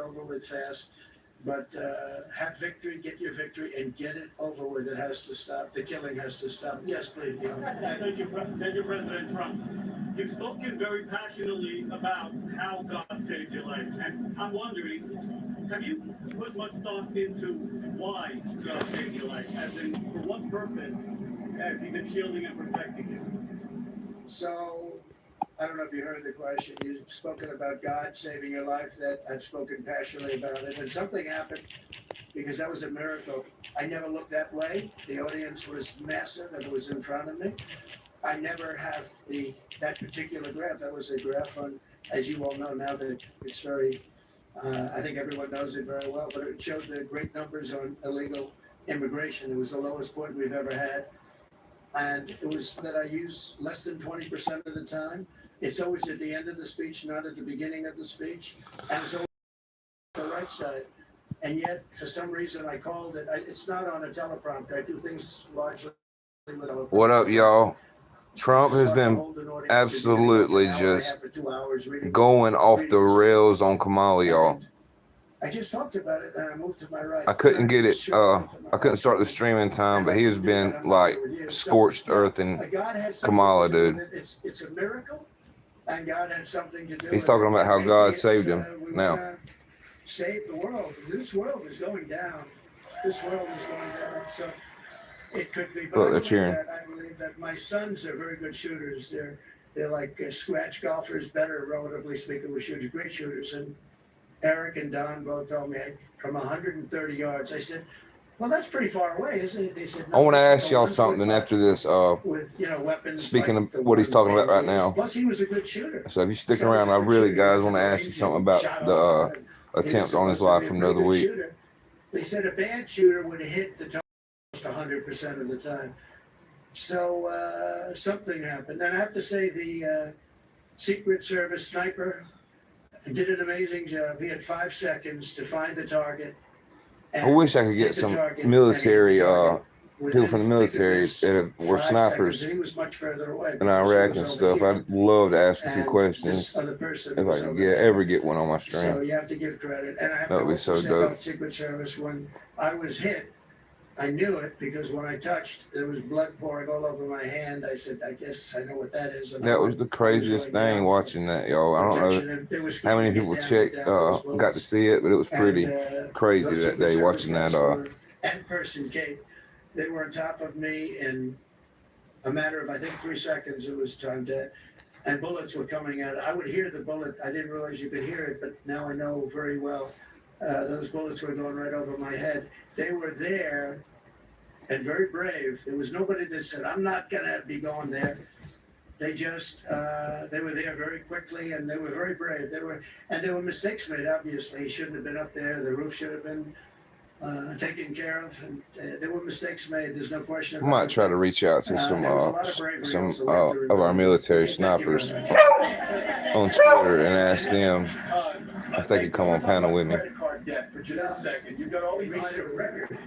over with fast. But have victory, get your victory, and get it over with. It has to stop. The killing has to stop. Yes, please. Thank you, President Trump. You've spoken very passionately about how God saved your life. And I'm wondering, have you put much thought into why God saved your life? As in, for what purpose has He been shielding and protecting you? So, I don't know if you heard the question. You've spoken about God saving your life. That I've spoken passionately about it. And something happened because that was a miracle. I never looked that way. The audience was massive and it was in front of me. I never have that particular graph. That was a graph on, as you all know now, that it's very, I think everyone knows it very well, but it showed the great numbers on illegal immigration. It was the lowest point we've ever had. And it was that I use less than 20% of the time. It's always at the end of the speech, not at the beginning of the speech. And it's always on the right side. And yet, for some reason, I called it. It's not on a teleprompter. I do things largely with teleprompter. What up, y'all? Trump has been absolutely just going off the rails on Kamala, y'all. I just talked about it and I moved to my right. I couldn't get it, I couldn't start the stream in time, but he has been like scorched earth and Kamala, dude. It's a miracle, and God had something to do with it. He's talking about how God saved him now. Save the world. This world is going down. This world is going down. So it could be. Look, they're cheering. I believe that my sons are very good shooters. They're like scratch golfers, better relatively speaking with shooters, great shooters. And Eric and Don both told me from 130 yards. I said, well, that's pretty far away, isn't it? They said, no, I want to ask y'all something after this. With, weapons. Speaking of what he's talking about right now. Plus, he was a good shooter. So if you're sticking around, I really, guys, want to ask you something about the attempt on his life from the other week. They said a bad shooter would have hit the target 100% of the time. So something happened. And I have to say the Secret Service sniper did an amazing job. He had 5 seconds to find the target. I wish I could get some military, people from the military that were snipers in Iraq and stuff. I'd love to ask a few questions if I could ever get one on my stream. So you have to give credit. And I have that would be so dope. About Secret Service, when I was hit, I knew it because when I touched, there was blood pouring all over my hand. I said, I guess I know what that is. And that was the craziest thing watching that, y'all. I don't know how many people got to see it, but it was pretty crazy that day watching that. And person, Kate, they were on top of me in a matter of, I think, 3 seconds. It was time dead. And bullets were coming out. I would hear the bullet. I didn't realize you could hear it, but now I know very well. Those bullets were going right over my head. They were there and very brave. There was nobody that said, I'm not going to be going there. They just, they were there very quickly and they were very brave. There were mistakes made, obviously. He shouldn't have been up there. The roof should have been taken care of. And there were mistakes made. There's no question about it. I might try to reach out to some of our military snipers on Twitter and ask them if they could come on panel with me. Debt for just a second. You've got all these items.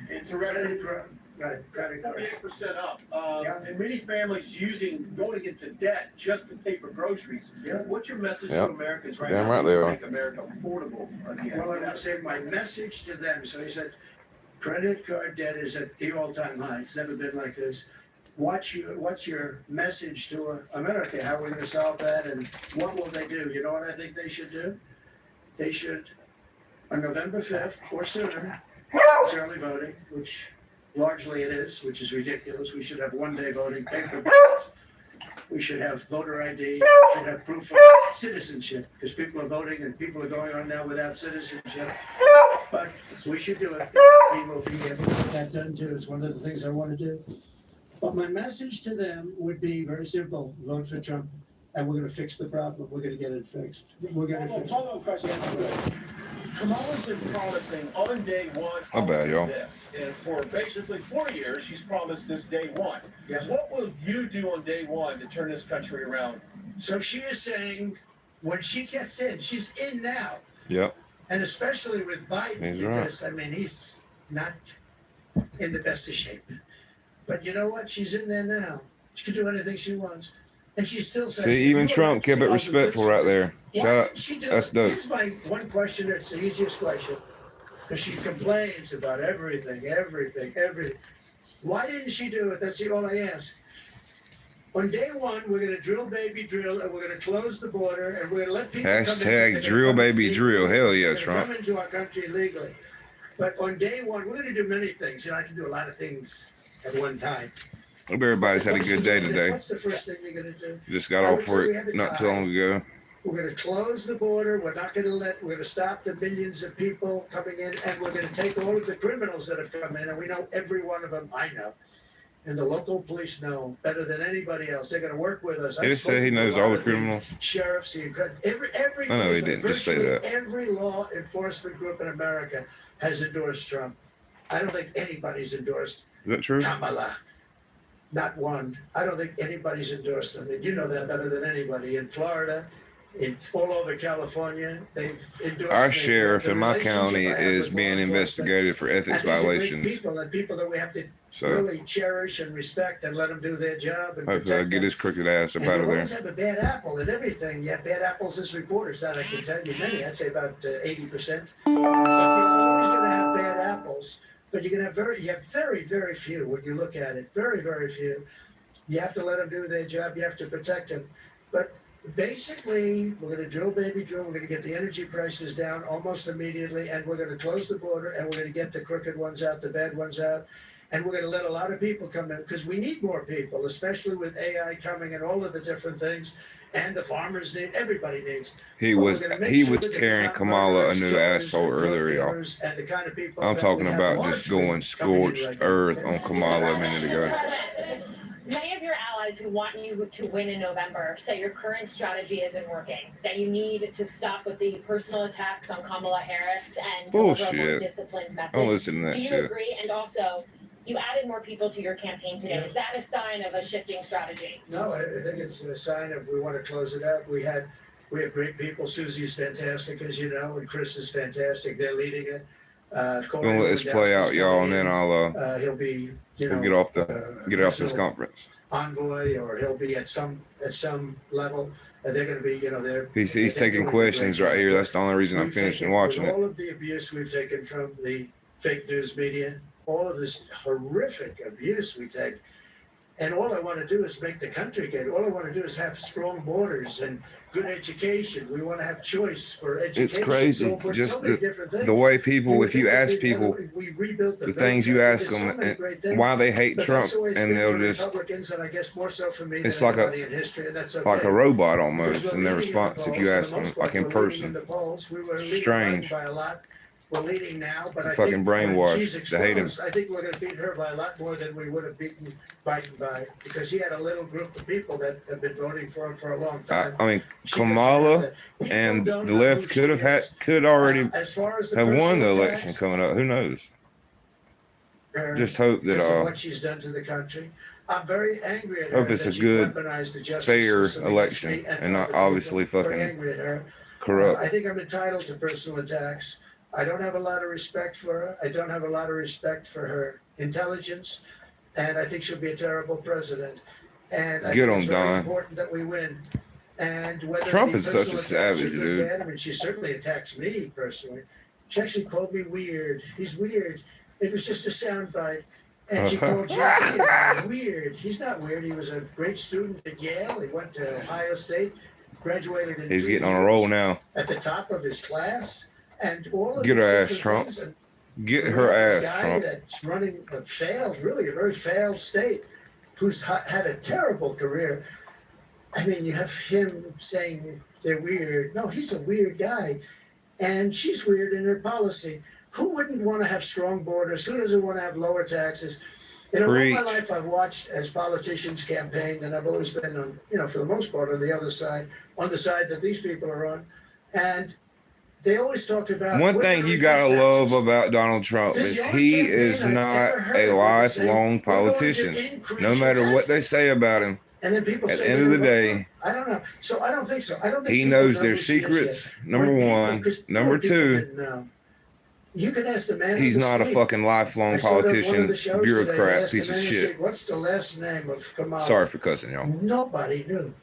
It's a record. Right, 38% up. And many families going into debt just to pay for groceries. Yeah. What's your message to Americans right now? Right they make America affordable again? Well, I would say my message to them. So he said, credit card debt is at the all-time high. It's never been like this. What's your message to America? How are we going to solve that? And what will they do? You know what I think they should do? They should, on November 5th or sooner, it's early voting, which largely it is, which is ridiculous. We should have one-day voting, paper ballots. We should have voter ID. We should have proof of citizenship, because people are voting and people are going on now without citizenship. But we should do it. We will be able to get that done too. It's one of the things I want to do. But my message to them would be very simple. Vote for Trump, and we're going to fix the problem. We're going to get it fixed. We're going to fix it. Hold on, question. Kamala's been promising on day one this, and for basically 4 years, she's promised this day one. Yeah. What will you do on day one to turn this country around? So she is saying when she gets in, she's in now. Yep. And especially with Biden, He's because, I mean, he's not in the best of shape. But you know what? She's in there now. She can do anything she wants. And she still said, See, even Trump kept it respectful right there. Shout out. That's dope. Here's my one question. It's the easiest question. Because she complains about everything. Why didn't she do it? That's all I ask. On day one, we're going to drill, baby, drill, and we're going to close the border, and we're going to let people Hashtag drill, baby, drill. Hell yeah, Trump. Come into our country legally. But on day one, we're going to do many things. You know, I can do a lot of things at one time. Hope everybody's had a good day today. What's the first thing you're going to do? Just got off work not too long ago. We're going to close the border. We're going to stop the millions of people coming in, and we're going to take all of the criminals that have come in, and we know every one of them. I know. And the local police know better than anybody else. They're going to work with us. Did he say he knows all the criminals? Sheriffs, every I know he didn't just say that. Every law enforcement group in America has endorsed Trump. I don't think anybody's endorsed Is that true? Kamala. Not one. I don't think anybody's endorsed them. And you know that better than anybody. In Florida, all over California, they've endorsed. Our sheriff in my county is being investigated for ethics violations. People that we have to really cherish and respect and let them do their job. And hopefully I'll get his crooked ass up out of there. You always have a bad apple in everything. You have bad apples as reporters. That I can tell you many. I'd say about 80%. But you're always going to have bad apples. But you have very, very few when you look at it. Very, very few. You have to let them do their job. You have to protect them. But basically, we're going to drill, baby, drill. We're going to get the energy prices down almost immediately, and we're going to close the border, and we're going to get the crooked ones out, the bad ones out, and we're going to let a lot of people come in because we need more people, especially with AI coming and all of the different things, and the farmers need. Everybody needs. He was tearing Kamala a new asshole earlier, y'all. And the kind of people I'm talking about just going scorched earth on Kamala a minute ago. Many of your allies who want you to win in November say your current strategy isn't working, that you need to stop with the personal attacks on Kamala Harris and deliver a more disciplined message. Don't listen to that shit. Do you agree? And also, you added more people to your campaign today. Is that a sign of a shifting strategy? No, I think it's a sign of we want to close it out. We have great people. Susie's fantastic, as you know, and Chris is fantastic. They're leading it. Gonna let this play out, y'all, and then I'll he'll be we'll get off this conference. Envoy, or he'll be at some level. They're going to be, He's taking questions right here. That's the only reason I'm finishing watching it. All of the abuse we've taken from the fake news media, all of this horrific abuse we take. And all I want to do is make the country good. All I want to do is have strong borders and good education. We want to have choice for education. It's crazy. So just the way people, if you ask people the things you ask them and why they hate Trump, and they'll just, Republicans, and I guess more so for me it's than like anybody in history, and that's okay. like a robot almost in their response if you ask them, like in person. Strange. By a lot. We're leading now, but I fucking think brainwashed. They hate him. I think we're going to beat her by a lot more than we would have beaten Biden by, because he had a little group of people that have been voting for him for a long time. I mean, Kamala and the left could already have won the election coming up. Who knows? Just hope that what she's done to the country. I'm very angry at her. Hope it's a good, fair election and not obviously fucking corrupt. I think I'm entitled to personal attacks. I don't have a lot of respect for her. I don't have a lot of respect for her intelligence, and I think she'll be a terrible president. And I think it's very important that we win. And whether Trump is such a savage, dude. Bad, I mean, she certainly attacks me personally. She actually called me weird. He's weird. It was just a soundbite. And she called Jackie weird. He's not weird. He was a great student at Yale. He went to Ohio State, graduated in He's getting on a roll now. At the top of his class. And all of Get her ass, Trump. Get her ass, Trump. That's running a very failed state, who's had a terrible career. I mean, you have him saying they're weird. No, he's a weird guy. And she's weird in her policy. Who wouldn't want to have strong borders? Who doesn't want to have lower taxes? All my life I've watched as politicians campaign, and I've always been on, for the most part, on the other side, on the side that these people are on. And they always talked about one thing you gotta love about Donald Trump is he is not a lifelong politician. No matter what they say about him, and then people at the end of the day, I don't know. So I don't think so. I don't think he knows their secrets. Number one. Number two, you can ask the man. He's not a fucking lifelong politician, bureaucrat, piece of shit. What's the last name of Kamala? Sorry for cussing, y'all. Nobody knew.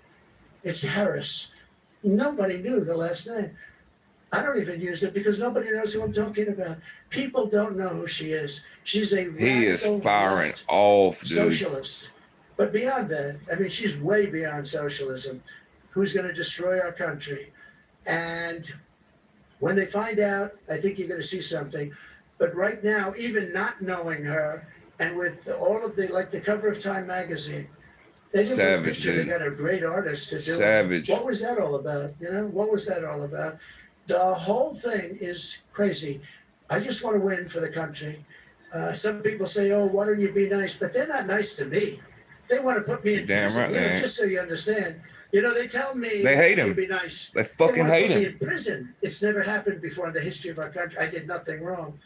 It's Harris. Nobody knew the last name. I don't even use it because nobody knows who I'm talking about. People don't know who she is. She's a He is radical firing left off, dude. socialist. But beyond that, I mean, she's way beyond socialism. Who's going to destroy our country? And when they find out, I think you're going to see something. But right now, even not knowing her, and with all of the, like the cover of Time magazine, they didn't put a Savage, picture. dude. They got a great artist to do Savage. it. What was that all about? You know, what was that all about? The whole thing is crazy. I just want to win for the country. Some people say, "Oh, why don't you be nice?" But they're not nice to me. They want to put me in Damn prison. right You know, they ain't. just so you understand. You know, they tell me They hate I should him. be nice. They They fucking want to hate put me him. in prison. It's never happened before in the history of our country. I did nothing wrong.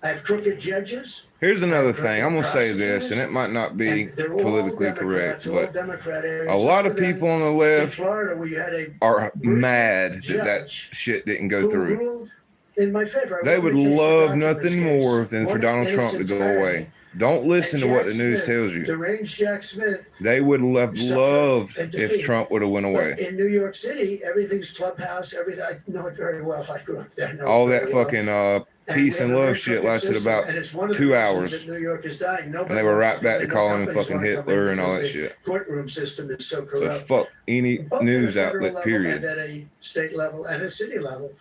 I have crooked judges. Here's another thing. I'm gonna say this, and it might not be And they're all politically Democrats, correct, all but Democrat areas. a lot of Other than people on the in left Florida, where you had a are British mad that that judge shit didn't go who through. ruled in my favor. I They won would the case, the love documents nothing case. more than for Won it Donald in Trump its to go entirety. away. Don't listen to And what the Jack news Smith, tells you. deranged Jack Smith. They would have suffered loved and if defeated. Trump would have went away. But in New York City, everything's clubhouse. Everything. I know it very well. I grew up there. I know All it that very well. fucking And peace we and have a love very shit crooked lasted system, about and it's one of 2 the reasons hours. that New York is dying. Nobody And they were wants right to back come to in. No calling him companies fucking want to come in Hitler and all because that the shit. courtroom system is so So corrupt. fuck any Both news at a federal outlet, level period. and at a state level and a city level.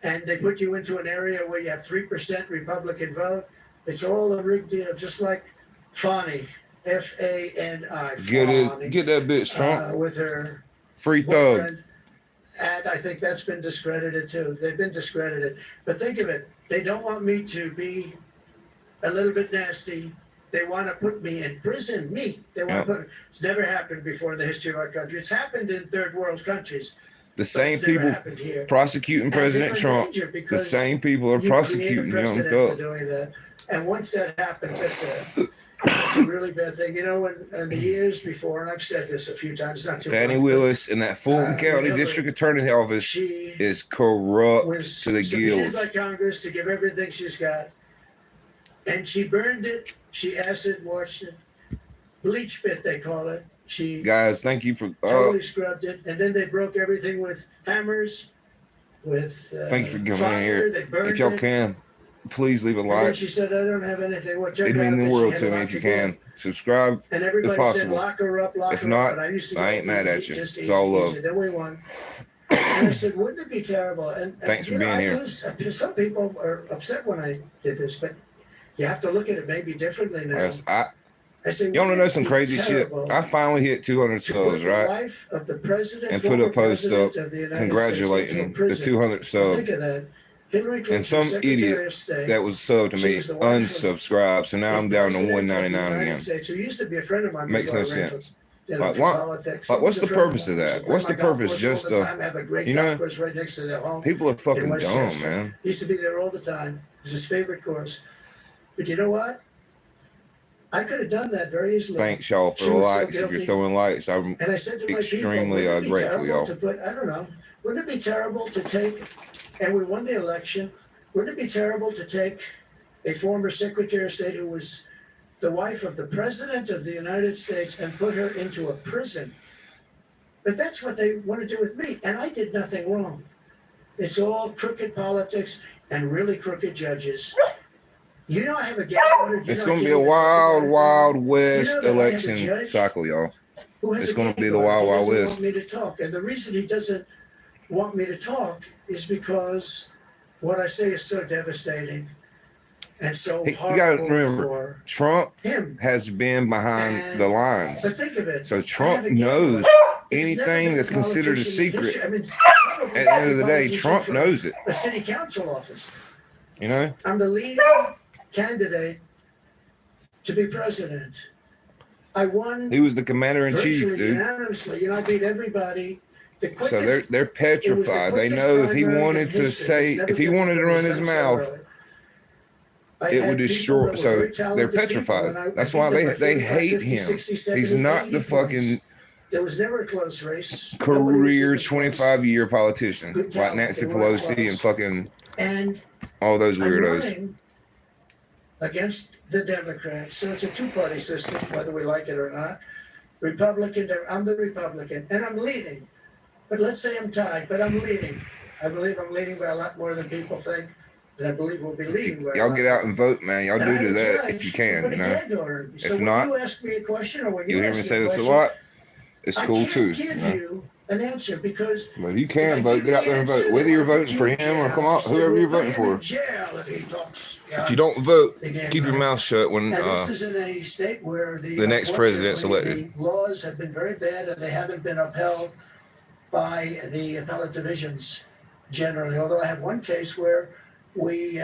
And they put you into an area where you have 3% Republican vote. It's all a rigged deal, just like Fani, F-A-N-I, Fani, Get that bitch, Trump. with her Free thug. boyfriend. And I think that's been discredited too. They've been discredited. But think of it. They don't want me to be a little bit nasty. They want to put me in prison. Me. They want to put. It's never happened before in the history of our country. It's happened in third world countries. The but same it's never people happened here. prosecuting And President they're in Trump, danger the because same people are you prosecuting create a Young precedent for Thug. doing that. And once that happens, that's a really bad thing. You know, in the years before, and I've said this a few times, not too Fannie much, but Willis and that Fulton County Hillary, District Attorney office she is corrupt was to the subpoenaed gills. by Congress to give everything she's got, and she burned it. She acid washed it, bleach bit they call it. She Guys, thank you for totally scrubbed it, and then they broke everything with hammers, with thank you for coming fire. in here. They burned If y'all it. can, please leave a And then like. she said, "I don't have anything." What It'd mean the world to me if you can. Subscribe. And everybody said, possible. "Lock her up, lock If her not, up." And I used to I go, ain't mad easy, at you. just It's easy, all love. easy. Then we won. And I said, "Wouldn't it be terrible?" And Thanks for you know, being I here. lose- some people are upset when I did this, but you have to look at it maybe differently now. Yes, I say, you want to know some wouldn't it be crazy shit? terrible I finally hit 200 to put subs, the right? wife of the president, And put a former post president up of the United States congratulating into a the prison? 200 Well, subs. think of that. Hillary Clinton, And some Secretary idiot of State, that was subbed to She me was the wife of unsubscribed, so now I'm the down to president of the 199 United again. States, who used to be a friend of mine Makes before no I ran sense. for, Like, for what- politics. Like, what's He was the a friend purpose mine. of He that? used to What's play the my golf purpose? course Just all the time, have a great you know, golf course right next to their home. people are fucking in dumb, Westchester. man. He used to be there all the time. It was his favorite course. But you know what? I could have done that very easily. Thanks, y'all, for She the was so likes. If you're guilty. throwing likes, I'm And I said to my extremely, people, wouldn't it be grateful, terrible y'all. to put, I don't know, wouldn't it be terrible to take, and we won the election, wouldn't it be terrible to take a former Secretary of State who was the wife of the President of the United States and put her into a prison? But that's what they want to do with me, and I did nothing wrong. It's all crooked politics and really crooked judges. You know I have a gag order. It's going to be a wild, wild west You know that I have a election judge cycle, y'all. who has It's a gonna gag be the order. Wild He Wild doesn't West. want me to talk, and the reason he doesn't want me to talk is because what I say is so devastating and so You gotta horrible remember, for Trump him. has been behind the lines. But think of it. So I Trump have a gag knows order. It's never anything been that's a considered a politician in secret. history. I mean, probably At the end of the day, politician Trump for knows it. a city council office. You know? I'm the leading candidate to be president. I won He was the commander in chief, virtually dude. unanimously. You know, I beat everybody. The quickest, So they're petrified. They know if he wanted to say, if he wanted to run his mouth, it would destroy. So they're petrified. That's why they hate him. He's not the fucking There was never a close race. career 25-year politician like Nancy Pelosi and fucking And all those I'm weirdos. running against the Democrats. So it's a two-party system, whether we like it or not. Republican, I'm the Republican, and I'm leading. But let's say I'm tied, but I'm leading. I believe I'm leading by a lot more than people think, and I believe we'll be leading by a Y'all lot get out more. and vote, man. Y'all And do I have a that judge if you who can, put you a know. gag order. So If when not, you ask me a question, or when you you hear me ask say me a this a question, lot. It's I cool can't too. give You know? you an answer because But if you if I can vote, give get you out the there and vote. answer, Whether they you're want to voting put for you in him or jail. come They out, said, whoever we'll you're put voting him in for. jail if he talks. If you don't vote, keep your Again, mouth shut when and this is in a state where the next president's unfortunately, elected. the laws have been very bad and they haven't been upheld by the appellate divisions generally. Although I have one case where we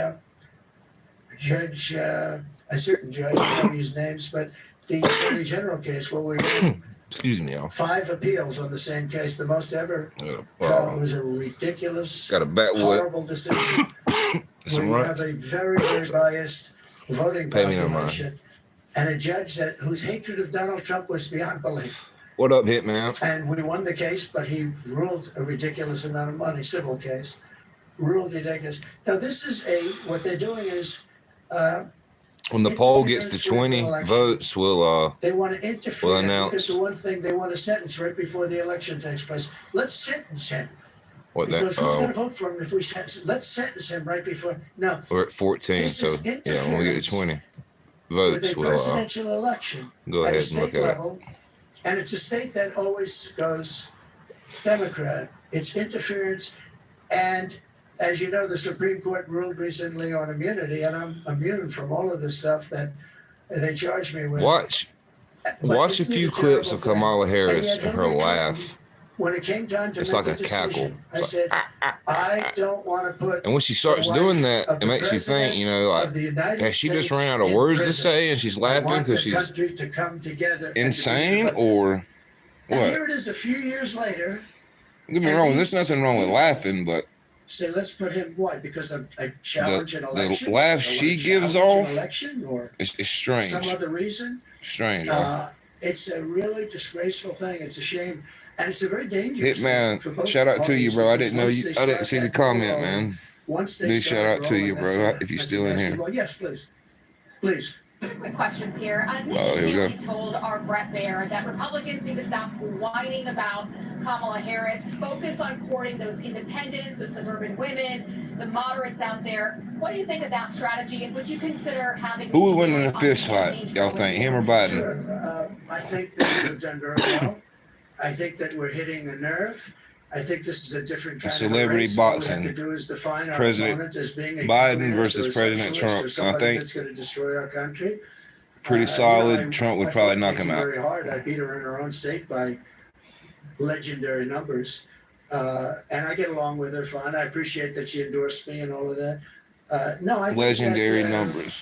judge, a certain judge, I won't use names, but the Attorney General case where we won Excuse me, y'all. 5 appeals on the same case, the most ever. It was a ridiculous, Got a bat wood. horrible decision. Some We right. have a very, very biased voting Pay me no mind. population, and a judge whose hatred of Donald Trump was beyond belief. What up, Hitman? And we won the case, but he ruled a ridiculous amount of money, civil case, ruled ridiculous. Now this is what they're doing is, When the poll gets to interference with 20 an election. votes, we'll They want to interfere Well, announce- because the one thing they want to sentence right before the election takes place. Let's sentence him. what that Because who's going to vote for him if we sentence him? Let's sentence him right before. No, we're at 14, This so is yeah, when we get to 20 with votes, a we'll presidential election go at a ahead and look state at it. level, and it's a state that always goes Democrat. It's interference, and as you know, the Supreme Court ruled recently on immunity, and I'm immune from all of the stuff that they charge me with. Watch a isn't it few a clips terrible of Kamala thing? Harris And yet and her Hillary Clinton, laugh. When it came time to It's make like a a cackle. decision, I It's said, I don't want to put. And when she starts the doing wife that, of it the makes you think, you know, like, of the United has she just States ran out of in words to prison. say and she's I laughing want because the she's country to come together. insane, or And what? here it is a few years later. Don't get me and wrong, there's these nothing wrong with people laughing, but Say, let's put him. Why? Because I challenge an election. the laugh I wanna she gives challenge off, an election, or it's strange. some other reason. Strange. Huh? It's a really disgraceful thing. It's a shame, and it's a very dangerous thing for Hitman, both shout out to you, parties, bro. I because didn't know once you. they I didn't start see the that ball comment, rolling, man. Once they Big start shout out to rolling, you, that's bro, a- if you're that's still a in nasty here. ball. Yes, please. Please. Quick questions here. Nikki Oh, here we Haley go. told our Brett Baer that Republicans need to stop whining about Kamala Harris, focus on courting those independents, those suburban women, the moderates out there. What do you think of that strategy, and would you consider having Who would Nikki win in Haley a on fist the fight? campaign Y'all trail think with him you? or Biden? Sure. I think that we've done very well. I think that we're hitting a nerve. I think this is a different kind Celebrity of a race. All we boxing. have to do is define our President opponent as being a Biden communist versus or a President socialist Trump. or I somebody think that's going to destroy our country. Pretty You know, solid. Trump would I probably fought knock Nikki him out. very hard. I beat her in her own state by legendary numbers. And I get along with her fine. I appreciate that she endorsed me and all of that. No, I think Legendary that, numbers.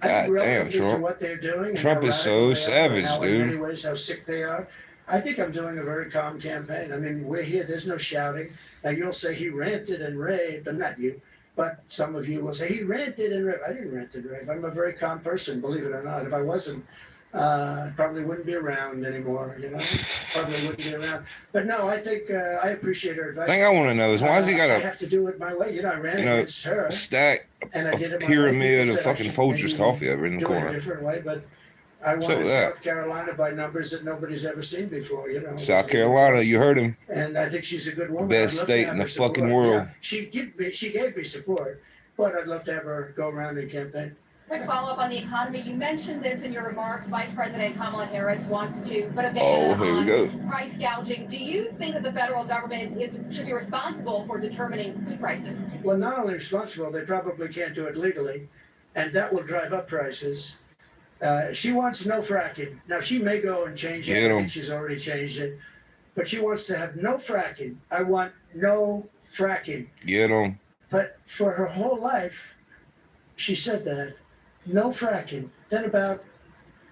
I think God damn, relatively to Trump. what they're doing and Trump how is radical so they are, and savage, how, dude. in many ways, how sick they are. I think I'm doing a very calm campaign. I mean, we're here. There's no shouting. Now, you'll say he ranted and raved, and not you, but some of you will say he ranted and raved. I didn't rant and rave. I'm a very calm person, believe it or not. If I wasn't, probably wouldn't be around anymore, you know? Probably wouldn't be around. But no, I think I appreciate her advice. The thing I want to know is why has he got I a have to do it my way. You know, I ran against her, stack, and I a did it my way. pyramid People of said I fucking should Folgers maybe coffee over in the do it a corner? different way, but I won So in that. South Carolina by numbers that nobody's ever seen before, you know. South Carolina, you heard him. And I think she's a good woman. Best I'd love to state have in the her support. fucking world. Yeah, she gave me support, but I'd love to have her go around and campaign. Quick follow-up on the economy. You mentioned this in your remarks. Vice President Kamala Harris wants to put a Oh, ban here we on go. price gouging. Do you think that the federal government should be responsible for determining food prices? Well, not only responsible, they probably can't do it legally, and that will drive up prices. She wants no fracking. Now, she may go and change it. I think she's already changed it. But she wants to have no fracking. I want no fracking. Get him. But for her whole life, she said that. No fracking. Then about,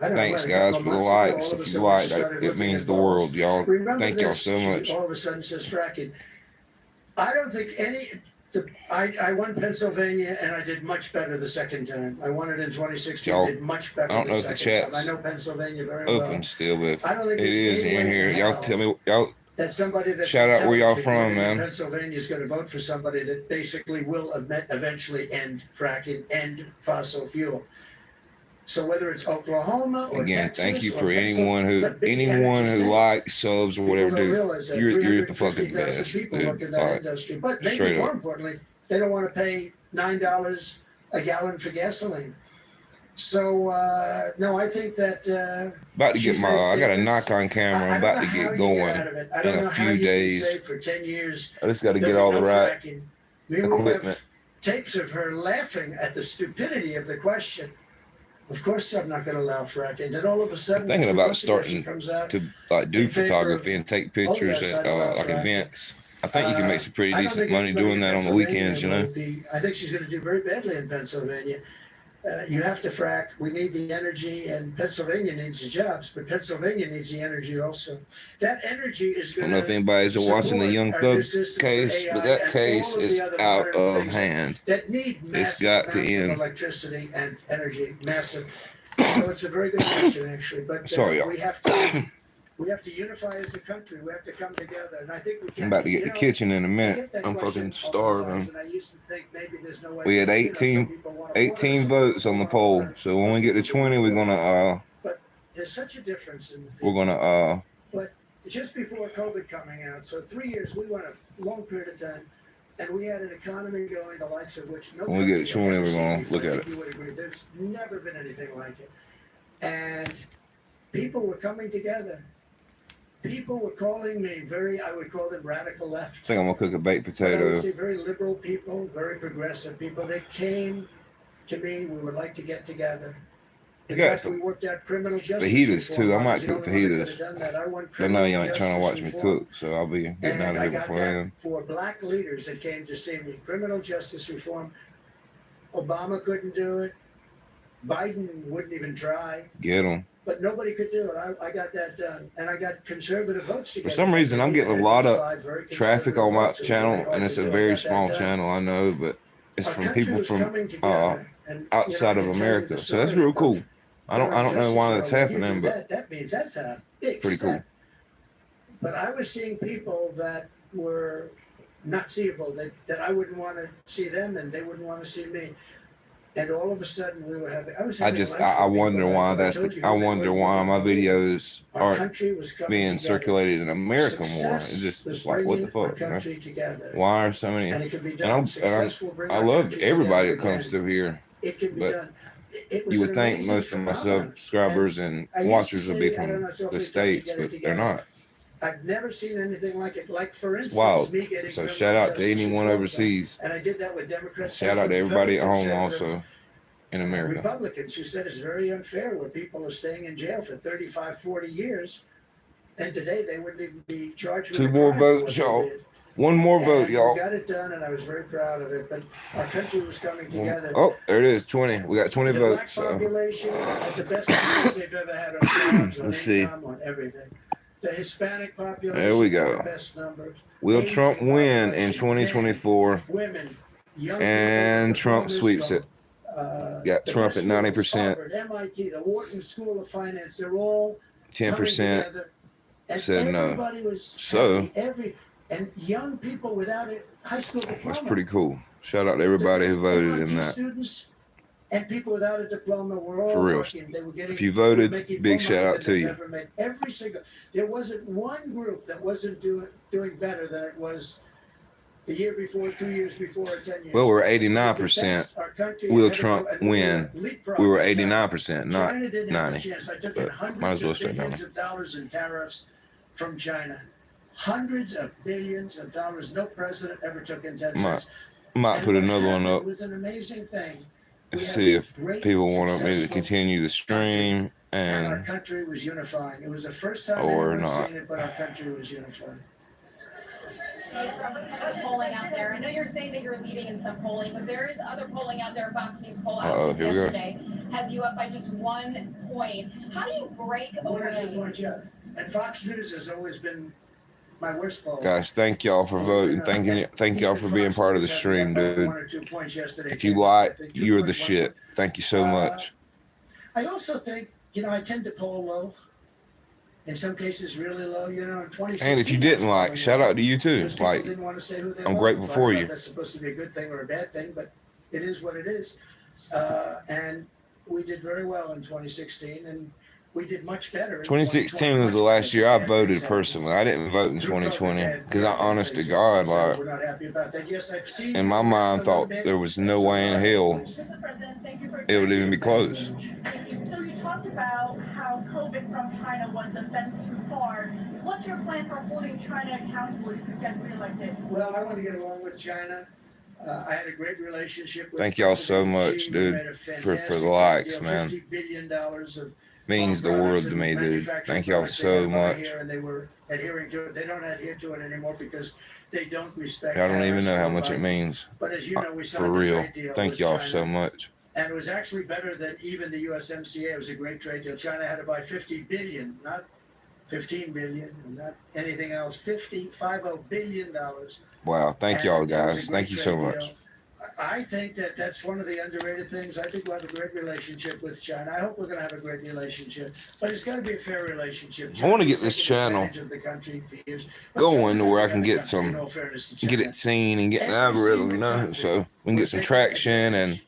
I don't Thanks, know, a guys, couple for of the months ago, likes. all of a If you sudden like, she started it looking means at the balls. world, y'all. Remember Thank y'all this, so she much. all of a sudden says fracking. I don't think I won Pennsylvania, and I did much better the second time. I won it in 2016, Y'all, did much better I don't the know if the second time. chat's I know Pennsylvania very open well. still, but if I don't think it there's is any in way here, in y'all hell tell me, y'all that somebody that's shout out where y'all intelligent from, living in man. Pennsylvania is going to vote for somebody that basically will eventually end fracking, end fossil fuel. So whether it's Oklahoma or Again, Texas, thank you or for anyone who likes subs or whatever, dude. You're the fucking best, people dude. work in that industry. But maybe Straight more up. importantly, they don't want to pay $9 a gallon for gasoline. So no, I think that About to get my I got a Nikon camera. I'm about to get going in a few days. Say for 10 years, I just got to get all the right fracking. We have equipment. tapes of her laughing at the stupidity of the question. Of course, I'm not going to allow fracking. Then all of a sudden, I'm thinking about starting comes out to like do in favor photography of, and take pictures yes, at I'd allow like fracking. events. I think you can make some pretty I don't decent think money anybody doing in that on the Pennsylvania weekends, you know. I think she's going to do very badly in Pennsylvania. You have to frack. We need the energy, and Pennsylvania needs the jobs, but Pennsylvania needs the energy also. That energy is I going don't know if anybody's been watching the Young Thug case, but that case is out of hand. That need It's massive got to amounts of end. electricity and energy, massive. So it's a very good question, actually. But Sorry, y'all. we have to unify as a country. We have to come together, and I think we can. I'm about to get the kitchen in a I minute. get that I'm question fucking starving. oftentimes, and I used to think maybe there's no way. We had some 18 people want water, 18 some votes people on the want poll. water, So when we most get to people 20, we're want water. gonna But there's such a difference in. we're gonna But just before COVID coming out, so 3 years, we went a long period of time, and we had an economy going the likes of which no when we get country to 20, had ever we're seen gonna before. look I at think it. you would agree. There's never been anything like it. And people were coming together. People were calling me I would call them radical I left. think I'm gonna cook a baked But I potato. would say very liberal people, very progressive people. They came to me. We would like to get together. In got fact, some we worked out criminal justice fajitas reform. too. I was might the cook only one that fajitas. could have done that. I want I know you ain't criminal trying to watch me justice reform. cook, so I'll be getting out And of I here got before that then. for black leaders that came to see me. Criminal justice reform. Obama couldn't do it. Biden wouldn't even try. Get them. But nobody could do it. I got that done. And I got conservative votes together. For some reason, I'm getting a lot of traffic on my channel, and it's a very small channel, I know, but it's from people from outside of America. So that's real cool. I don't know why that's happening, but that means that's a big pretty cool. step. But I was seeing people that were not seeable, that I wouldn't want to see them, and they wouldn't want to see me. And all of a sudden, we were having. I wonder why I wonder why my videos aren't being circulated in America more. It's just like, what the fuck, man? Why are so many? And I love everybody that comes through here, but you would think most of my subscribers and watchers would be from the States, but they're not. I've never seen anything like it. Like, for instance, Wild. me getting So shout out to anyone overseas. And I did that with Democrats. Shout out to everybody at home also in America. Republicans who said it's very unfair where people are staying in jail for 35, 40 years. And today they wouldn't even be charged with 2 more votes, y'all. 1 more vote, y'all. We got it done, and I was very proud of it. But our country was coming together. Oh, there it is, 20. We got 20 the votes. Black population at the best numbers they've ever had on jobs, on income, on everything. The Hispanic population. There we go. The best numbers. Will Trump win in 2024? Women, young and people, Trump sweeps it. Got the Trump at best 90%. Harvard, MIT, the Wharton School of Finance, they're all 10% said no. Everybody was So happy. And young people without a high school diploma. that's pretty cool. Shout out to everybody who voted in that. Students and people without a diploma were all For real. working. They were getting, If you voted, making big more shout money out than to they've you. ever made. Every single. There wasn't one group that wasn't doing better than it was the year before, 2 years before, or 10 years. Well, we're 89%. Will Trump win? We were 89%, not 90. But might as well say 90. Of dollars in tariffs from China. Hundreds of billions of dollars. No president ever took in 10 cents. Might put another one up. It was an amazing thing. Let's see if people want me to continue the stream And our and country was unifying. It was the first time or anyone's not. seen it, but our country was unifying. Polling out there. I know you're saying that you're leading in some polling, but there is other polling out there. Fox News poll out just Here we go. yesterday has you up by just 1 point. How do you break 1 or 2 away? points, yeah. And Fox News has always been my worst poll. Guys, thank y'all for voting. Thank y'all for being part of the stream, dude. 1 or 2 points yesterday. If you like, you're the shit. Thank you so much. I also think, I tend to poll low. In some cases, really low, in 2016. And if you didn't like, shout out to you too. Because people Like, didn't want to say who they I'm voted grateful for. for I don't know you. if that's supposed to be a good thing or a bad thing, but it is what it is. And we did very well in 2016, and we did much better. 2016 was the last year I voted personally. I didn't vote in 2020 because I, honest to God, like, we're not happy about that. Yes, I've seen in my mind, thought there was no way in hell it would even be close. So you talked about how COVID from China was the fence too far. What's your plan for holding China accountable if you get reelected? Well, I want to get along with China. I had a great relationship with Thank y'all so much, dude, for the likes, man. $50 billion of Means the world to me, dude. Thank y'all so much. And they were adhering to it. They don't adhere to it anymore because they don't respect. I don't even know how much it means. But as you know, we For signed a real. trade deal Thank with y'all China, so much. and it was actually better than even the USMCA. It was a great trade deal. China had to buy 50 billion, not 15 billion, not anything else. $50 billion. Wow. Thank y'all, And it was a guys. great Thank you so trade much. deal. I think that that's one of the underrated things. I think we'll have a great relationship with China. I hope we're going to have a great relationship, but it's got to be a fair relationship. I want to get China's this taken channel advantage of the country for years, but going China's to where I not can the get country, some, in all fairness to get China. it seen and get an Every algorithm, single you know, country so we can get was some taking traction, and advantage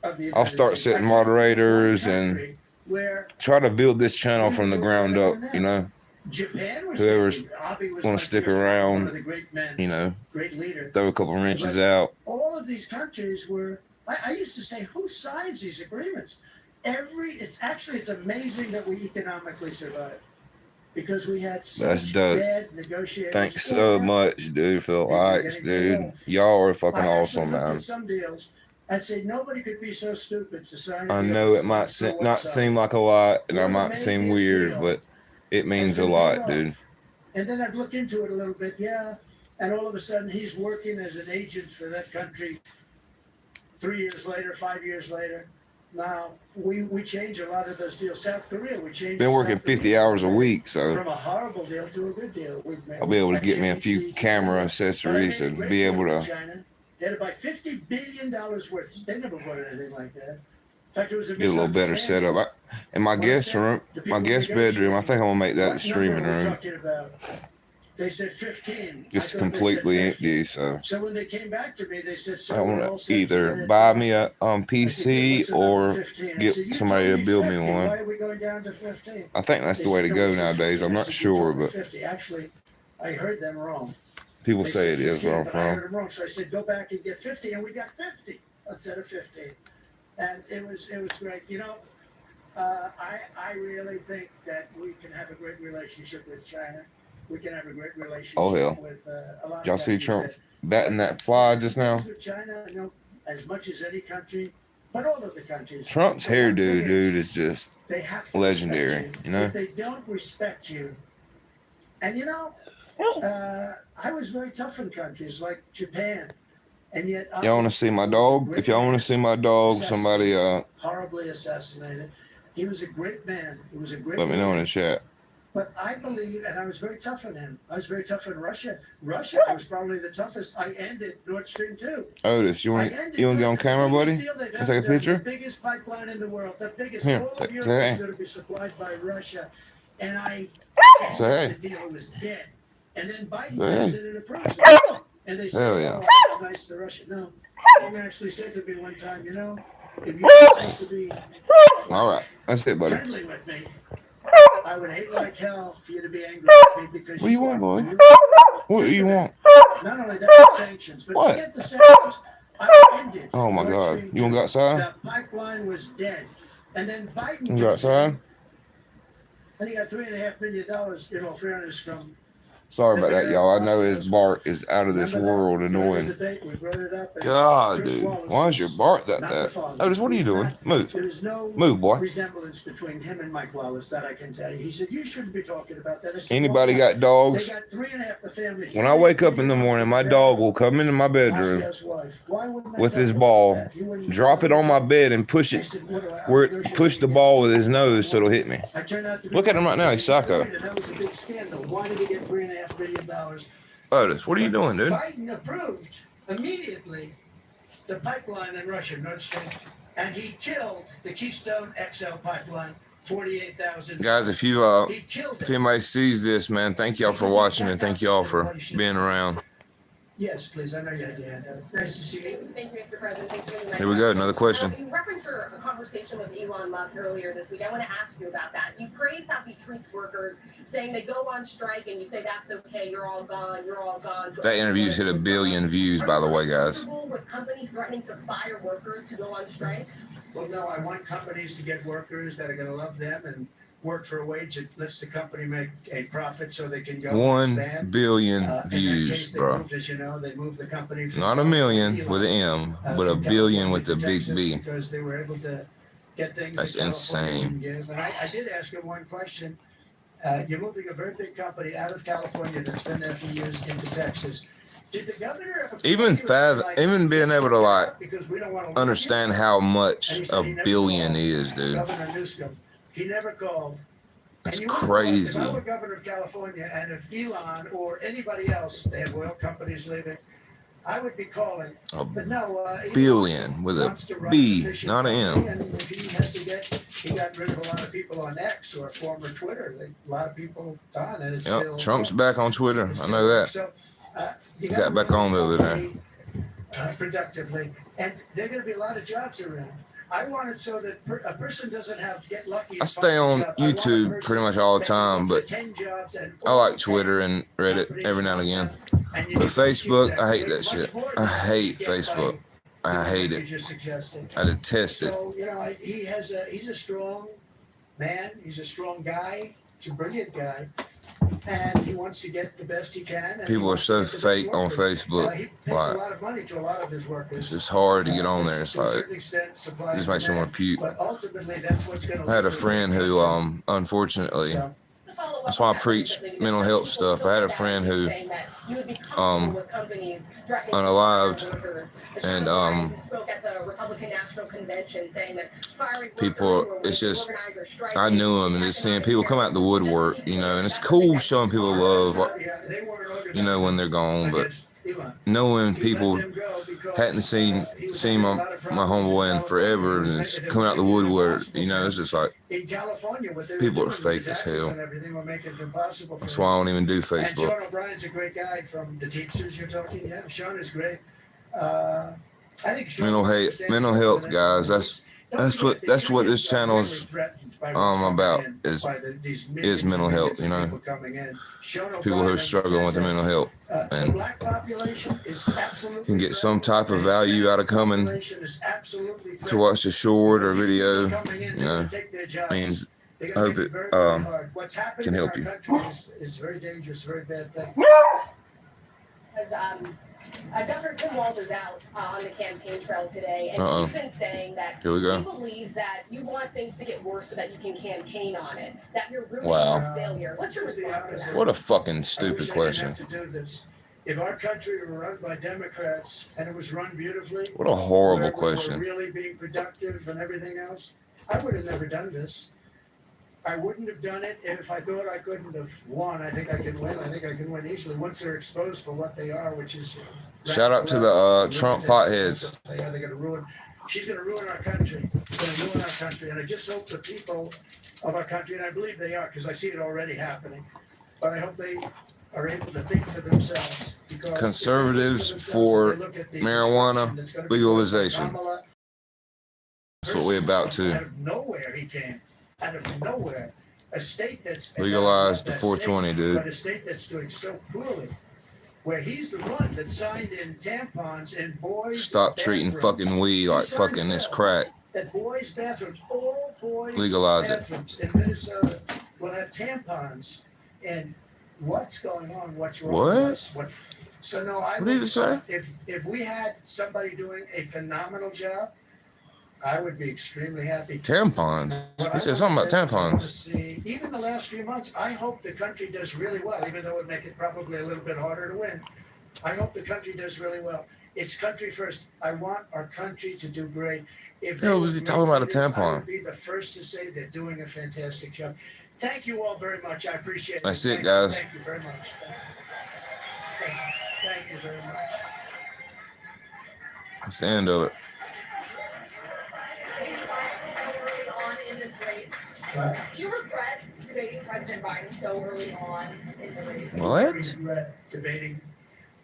of the I'll United start States. setting I can't think of one moderators and country where try to build this channel we from were the doing ground better up, than you them. know. Japan was Whoever's taking, Abe was gonna my stick dear friend, one around, of the great men, you know, great leader. throw a couple wrenches But out. all of these countries were, I used to say, who signs these agreements? It's amazing that we economically survived because we had That's such dope. bad negotiators. Thanks so much, dude, for the likes, dude. Y'all are fucking I actually awesome, looked man. at some deals. I'd say nobody could be so stupid to sign a I deal know that's it might so not seem like a lot, and I might seem weird, but it means a lot, dude. And then I'd look into it a little bit, yeah. And all of a sudden, he's working as an agent for that country 3 years later, 5 years later. Now, we change a lot of those deals. South Korea, we changed. Been working 50 hours a week, so from a horrible deal to a good deal. I'll be able to get me a few camera accessories and be able to China. They had to buy $50 billion worth. They never bought anything like that. In fact, it was a get a little better setup. In my guest room, my guest bedroom, I think I'm gonna make that the streaming room. They said 15. Just completely empty, so So when they came back to me, they said, I want to either buy me a PC or get somebody to build me one. Why are we going down to 15? I think that's the way to go nowadays. I'm not sure, but 50. Actually, I heard them wrong. people They say said it is 15, where I'm but I heard from. them wrong. So I said, go back and get 50, and we got 50 instead of 15. And it was great. You know, I really think that we can have a great relationship with China. We can have a great relationship with a lot of Y'all see countries Trump batting that fly just now? with China, you know, as much as any country, but all of the countries. Trump's The one hairdo, thing dude, is just they have to legendary, respect you know? If they don't respect you, and you know, I was very tough in countries like Japan, and yet y'all want to see my dog? If y'all want to see my dog, somebody horribly assassinated. He was a great man. He was a great. let me know in the chat. But I believe, and I was very tough on him. I was very tough on Russia. Russia was probably the toughest. I ended Nord Stream 2. Otis, you want to get on camera, buddy? Let's take a picture. The biggest pipeline in the world. The biggest. Here, All of Europe is going to be supplied by Russia. And the deal was dead. And then Biden comes in and approves it. And they say, oh, it's nice to Russia. No. He actually said to me one time, you know, if you're supposed to be all right, that's it, buddy. friendly with me, I would hate like hell for you to be angry with me because what do you want, boy? What do you want? Not only that, sanctions, but what? to get the sanctions, I ended. Oh my God! You want to go outside? The pipeline was dead, and then Biden. You go outside? And he got $3.5 million, in all fairness, from. Sorry about that, y'all. I know his bark is out of this world annoying. God, dude. Why is your bark that? Otis, what are you doing? Move. There's no move, boy. resemblance between him and Mike Wallace that I can tell you. He said, you shouldn't be talking about that. Said, anybody got dogs? They got 3.5 the family. When I wake up in the morning, my dog will come into my bedroom with his ball, drop it on my bed, and push it push the ball with his nose so it'll hit me. Look at him right now. He's psycho. That was a big scandal. Why did he get $3.5 billion? Otis, what are you doing, dude? Biden approved immediately the pipeline in Russia, Nord Stream, and he killed the Keystone XL pipeline, 48,000. Guys, if anybody sees this, man, thank y'all for watching and thank y'all for being around. Yes, please. I know you had your hand up. Nice to see you. Thank you, Mr. President. Thanks very much. Here we go. Another question. You referenced your conversation with Elon Elon Musk earlier this week. I want to ask you about that. You praise how he treats workers, saying they go on strike, and you say that's okay. You're all gone. You're all gone. So That interview's hit 1 billion views, by the way, guys. With companies threatening to fire workers who go on strike? Well, no, I want companies to get workers that are going to love them and work for a wage that lets the company make a profit so they can go 1 billion views, case, bro. moved, as you know, they moved the company from Not a million with an M, but a billion with the big B. Because they were able to get things. That's insane. And I did ask him one question. You're moving a very big company out of California that's been there for years into Texas. Did the governor even being able to like because we don't want to understand how much a billion is, dude. Governor Newsom, he never called. That's And crazy. If I were governor of California and if Elon or anybody else, they have oil companies leaving, I would be calling. But no, Billion with a B, not an M. And if he has to he got rid of a lot of people on X or former Twitter. A lot of people gone, and it's still. Trump's back on Twitter. I know that. So, He got back on the other day. Productively, and there are going to be a lot of jobs around. I want it so that a person doesn't have to get lucky. I stay on YouTube pretty much all the time, but I like Twitter and Reddit every now and again. But Facebook, I hate that shit. I hate Facebook. I hate it. I detest it. So, you know, he's a strong man. He's a strong guy. He's a brilliant guy. And he wants to get the best he can. People are so fake on Facebook. He pays a lot of money to a lot of his workers. It's just hard to get on there. It's like, it just makes me want to puke. But ultimately, that's what's going to. I had a friend who, unfortunately, that's why I preach mental health stuff. I had a friend who, unalived, and people, it's just, I knew him, and just seeing people come out the woodwork, you know, and it's cool showing people love, you know, when they're gone, but knowing people hadn't seen my homeboy in forever, and it's coming out the woodwork, you know, it's just like, people are fake as hell. That's why I don't even do Facebook. And Sean O'Brien's a great guy from the Teamsters you're talking. Yeah, Sean is great. I think mental health, guys. That's what this channel's about is mental health. You know, people who are struggling with their mental health and can get some type of value out of coming to watch a short or video. You know, means I hope it can help you. It's very dangerous, very bad thing. Governor Tim Walz is out on the campaign trail today, and he's been saying that he believes that you want things to get worse so that you can campaign on it, that you're ruining your failure. What's your response to that? What a fucking stupid question. If our country were run by Democrats and it was run beautifully, what a horrible question. We're really being productive and everything else, I would have never done this. I wouldn't have done it if I thought I couldn't have won. I think I can win. I think I can win easily once they're exposed for what they are, which is. Shout out to the Trump potheads. They're going to ruin. She's going to ruin our country. Going to ruin our country, and I just hope the people of our country, and I believe they are, because I see it already happening. But I hope they are able to think for themselves. Because conservatives for marijuana legalization. That's what we're about to. Out of nowhere he came. Out of nowhere, a state that's legalized the 420, dude. But a state that's doing so poorly, where he's the one that signed in tampons in boys. Stop treating fucking weed like fucking this crack. That boys' bathrooms, all boys' legalize bathrooms in Minnesota will have tampons. And what's going on? What's wrong with us? So no, what did you say? If we had somebody doing a phenomenal job, I would be extremely happy. Tampons. He said something about tampons. See, even the last few months, I hope the country does really well, even though it would make it probably a little bit harder to win. I hope the country does really well. It's country first. I want our country to do great. If was he talking about a tampon? I would be the first to say they're doing a fantastic job. Thank you all very much. I appreciate it. That's it, guys. Thank you very much. Thank you very much. That's the end of it. Do you regret debating President Biden so early on in the race? What? I regret debating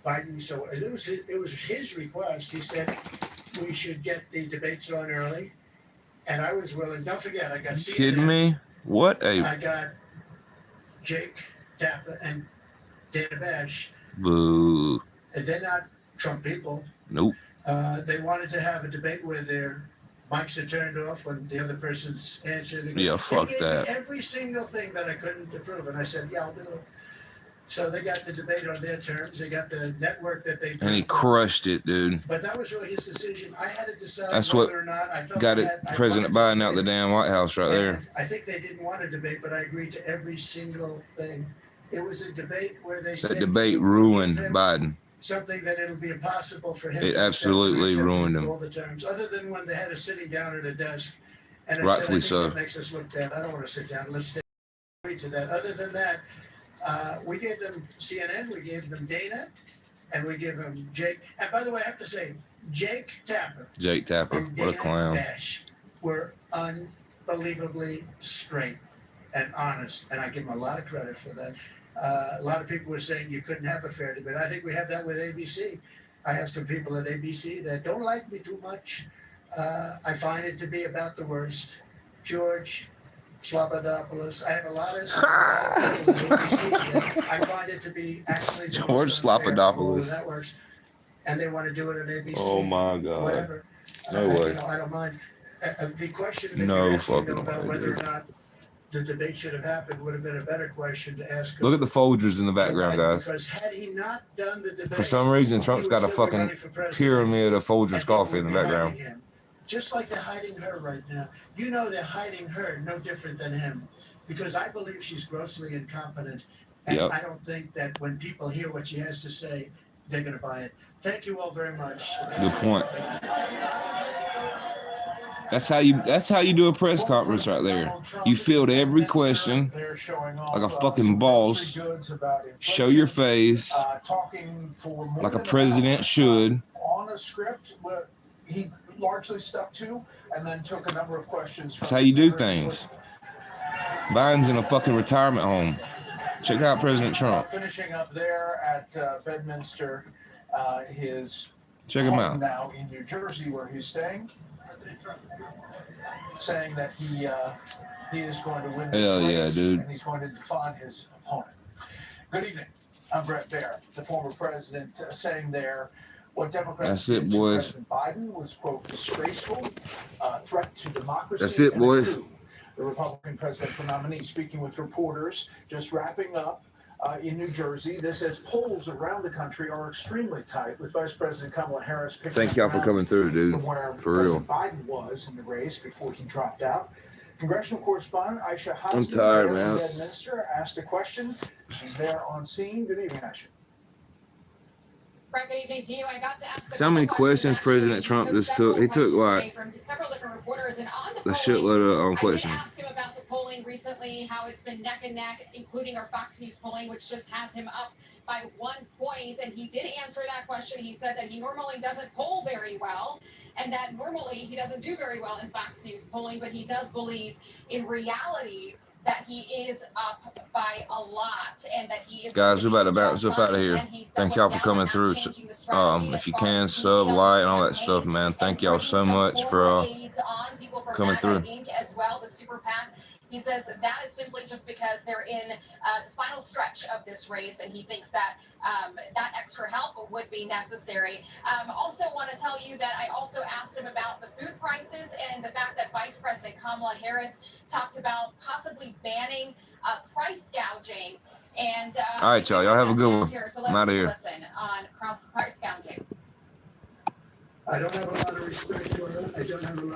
Biden. So it was his request. He said we should get the debates on early. And I was willing. Don't forget, I got CNN. Kidding me? What a I got Jake Tapper and Dana Bash. boo. And they're not Trump people. Nope. They wanted to have a debate where their mics are turned off when the other person's answering. Yeah, fuck they gave that. me every single thing that I couldn't approve, and I said, yeah, I'll do it. So they got the debate on their terms. They got the network that they. And he crushed it, dude. But that was really his decision. I had to decide That's whether what or not I felt got it. President Biden out the debate. damn White House right there. And I think they didn't want a debate, but I agreed to every single thing. It was a debate where they said That debate ruined Biden. something that it'll be impossible for him It to absolutely accept ruined him. all the terms, other than when they had us sitting down at a desk. And I Rightfully said, I think so. that makes us look bad. I don't want to sit down. Let's stay to that. Other than that, we gave them CNN, we gave them Dana, and we gave them Jake. And by the way, I have to say, Jake Tapper Jake Tapper, and what a Dana clown. Bash were unbelievably straight and honest, and I give them a lot of credit for that. A lot of people were saying you couldn't have a fair debate. I think we have that with ABC. I have some people at ABC that don't like me too much. I find it to be about the worst. George Slobodanopoulos. I have a lot of people at ABC that I find it to be actually the George most unfair of all Slobodanopoulos. the networks, and they want to do it on ABC. Oh my God. Whatever. No way. You know, I don't mind. The question that No you're asking fucking about way, whether or dude. not the debate should have happened would have been a better question to ask. Look at the Folgers in the background, guys. Because had he not done the debate, For some reason, he Trump's would got a still be fucking running for president, pyramid of Folgers and people coffee in would the be background. hiding him. Just like they're hiding her right now. You know they're hiding her no different than him. Because I believe she's grossly incompetent. And Yep. I don't think that when people hear what she has to say, they're going to buy it. Thank you all very much. Good point. That's how you do a press conference right there. You field every question like a fucking boss. Show your face like a president should. On a script, he largely stuck to, and then took a number of questions. That's how you do things. Biden's in a fucking retirement home. Check out President Trump. Finishing up there at Bedminster, his Check him home out. now in New Jersey, where he's staying. President Trump saying that he is going to win this Hell yeah, race, dude. and he's going to define his opponent. Good evening. I'm Brett Baer, the former president, saying there what Democrats That's it, did to boys. President Biden was, quote, disgraceful, threat to democracy. That's it, and a boys. coup. The Republican presidential nominee speaking with reporters, just wrapping up in New Jersey. This as polls around the country are extremely tight, with Vice President Kamala Harris picking Thank up y'all for ground coming through, dude. from where For real. President Biden was in the race before he dropped out. Congressional correspondent Aisha Hassan, I'm tired, there man. from Bedminster, asked a question. She's there on scene. Good evening, Aisha. Brett, good evening to you. I got to ask So many questions President Trump just took. He took like from several different reporters, and on a the shitload of I did questions. ask him about the polling recently, how it's been neck and neck, including our Fox News polling, which just has him up by 1 point. And he did answer that question. He said that he normally doesn't poll very well, and that normally he doesn't do very well in Fox News polling, but he does believe in reality that he is up by a lot, and that he is. Guys, we're about to bounce up out of here. Thank y'all for coming through. If you can, sub, like, and all that stuff, man. Thank y'all so much for coming through. As well, the super PAC. He says that is simply just because they're in the final stretch of this race, and he thinks that that extra help would be necessary. Also want to tell you that I also asked him about the food prices and the fact that Vice President Kamala Harris talked about possibly banning price gouging. And all right, y'all have a good one. So I'm out of here. Listen on price gouging. I don't have a lot of respect for her. I don't have a lot of